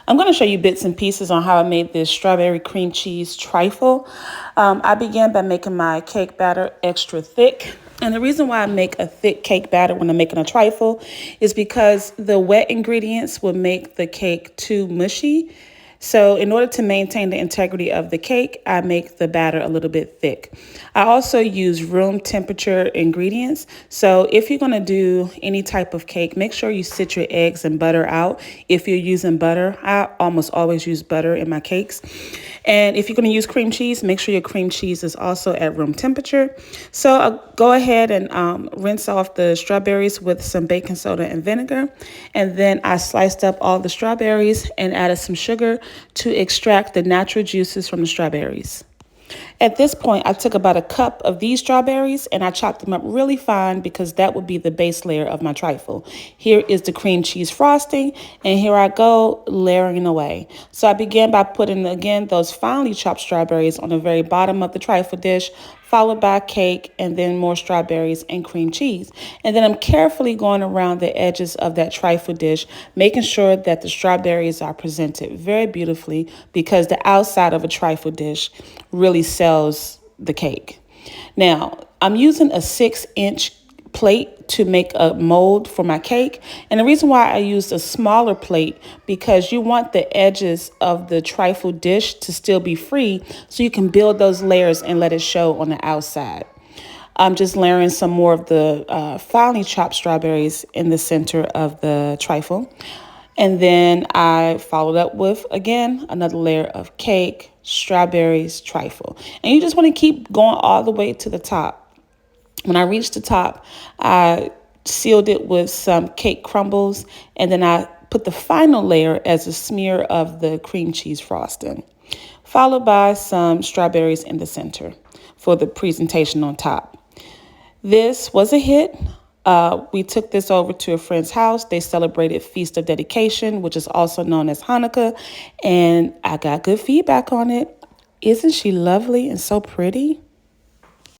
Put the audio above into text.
I'm going to show you bits and pieces on how I made this strawberry cream cheese trifle. I began by making my cake batter extra thick. And the reason why I make a thick cake batter when I'm making a trifle is because the wet ingredients will make the cake too mushy. So in order to maintain the integrity of the cake, I make the batter a little bit thick. I also use room temperature ingredients. So if you're going to do any type of cake, make sure you sit your eggs and butter out. If you're using butter, I almost always use butter in my cakes. And if you're going to use cream cheese, make sure your cream cheese is also at room temperature. So I'll go ahead and rinse off the strawberries with some baking soda and vinegar. And then I sliced up all the strawberries and added some sugar to extract the natural juices from the strawberries. At this point, I took about a cup of these strawberries and I chopped them up really fine because that would be the base layer of my trifle. Here is the cream cheese frosting, and here I go layering away. So I began by putting, again, those finely chopped strawberries on the very bottom of the trifle dish, followed by cake, and then more strawberries and cream cheese. And then I'm carefully going around the edges of that trifle dish, making sure that the strawberries are presented very beautifully because the outside of a trifle dish really sells the cake. Now, I'm using a 6-inch plate to make a mold for my cake. And the reason why I used a smaller plate, because you want the edges of the trifle dish to still be free so you can build those layers and let it show on the outside. I'm just layering some more of the finely chopped strawberries in the center of the trifle. And then I followed up with, again, another layer of cake, strawberries, trifle. And you just want to keep going all the way to the top. When I reached the top, I sealed it with some cake crumbles, and then I put the final layer as a smear of the cream cheese frosting, followed by some strawberries in the center for the presentation on top. This was a hit. We took this over to a friend's house. They celebrated Feast of Dedication, which is also known as Hanukkah, and I got good feedback on it. Isn't she lovely and so pretty?